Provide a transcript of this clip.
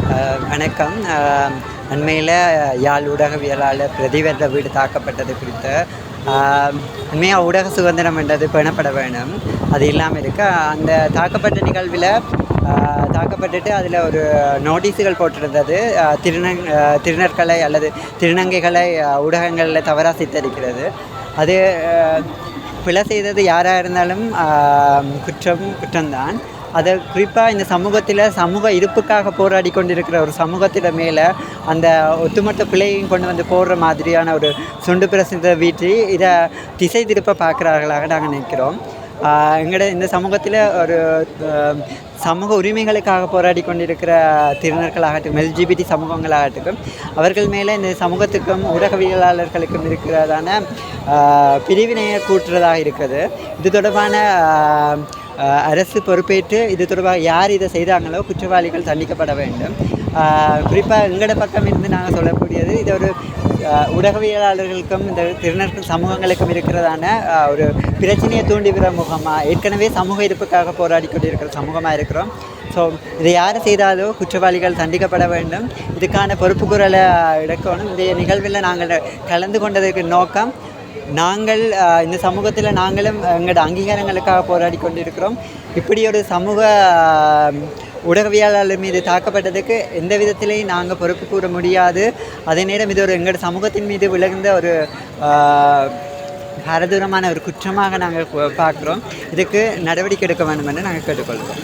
வணக்கம். அண்மையில் யாழ் ஊடகவியலாளர் பிரதிவென்ற வீடு தாக்கப்பட்டது குறித்து உண்மையாக ஊடக சுதந்திரம் என்றது பேணப்பட வேணும். அது இல்லாமல் இருக்க அந்த தாக்கப்பட்ட நிகழ்வில் தாக்கப்பட்டுட்டு அதில் ஒரு நோட்டீஸுகள் போட்டிருந்தது. திருநர்களை அல்லது திருநங்கைகளை ஊடகங்களில் தவறாக சித்தரிக்கிறது. அது பிழை செய்தது யாராக இருந்தாலும் குற்றம்தான். அதை குறிப்பாக இந்த சமூகத்தில் சமூக இருப்புக்காக போராடி கொண்டிருக்கிற ஒரு சமூகத்திட மேலே அந்த ஒட்டுமொத்த பிள்ளையும் கொண்டு வந்து போடுற மாதிரியான ஒரு சுண்டு பிரசித்த வீட்டி இதை திசை திருப்ப பார்க்குறார்களாக நாங்கள் நினைக்கிறோம். இந்த சமூகத்தில் ஒரு சமூக உரிமைகளுக்காக போராடி கொண்டிருக்கிற திருநர்களாகட்டும், எல்ஜிபிடி சமூகங்களாகட்டும், அவர்கள் மேலே இந்த சமூகத்துக்கும் ஊடகவியலாளர்களுக்கும் இருக்கிறதான பிரிவினையை கூட்டுறதாக இருக்குது. இது தொடர்பான அரசு பொறுப்பேற்று இது தொடர்பாக யார் இதை செய்தாங்களோ குற்றவாளிகள் தண்டிக்கப்பட வேண்டும். குறிப்பாக எங்களோட பக்கம் இருந்து நாங்கள் சொல்லக்கூடியது, இது ஒரு ஊடகவியலாளர்களுக்கும் இந்த திருநர்கள் சமூகங்களுக்கும் இருக்கிறதான ஒரு பிரச்சனையை தூண்டிவிட முகமாக ஏற்கனவே சமூக இருப்புக்காக போராடி கொண்டிருக்கிற சமூகமாக இருக்கிறோம். ஸோ இதை யார் செய்தாலோ குற்றவாளிகள் தண்டிக்கப்பட வேண்டும். இதுக்கான பொறுப்பு குரலை எடுக்கணும். இந்த நிகழ்வில் நாங்கள் கலந்து கொண்டதற்கு நோக்கம், நாங்கள் இந்த சமூகத்தில் நாங்களும் எங்களோட அங்கீகாரங்களுக்காக போராடி கொண்டிருக்கிறோம். இப்படி ஒரு சமூக ஊடகவியலாளர் மீது தாக்கப்பட்டதுக்கு எந்த விதத்திலையும் நாங்கள் பொறுப்பு கூற முடியாது. அதே நேரம் இது ஒரு எங்களோட சமூகத்தின் மீது விழுந்த ஒரு பாரதூரமான ஒரு குற்றமாக நாங்கள் பார்க்குறோம். இதுக்கு நடவடிக்கை எடுக்க வேண்டும் என்று நாங்கள் கேட்டுக்கொள்கிறோம்.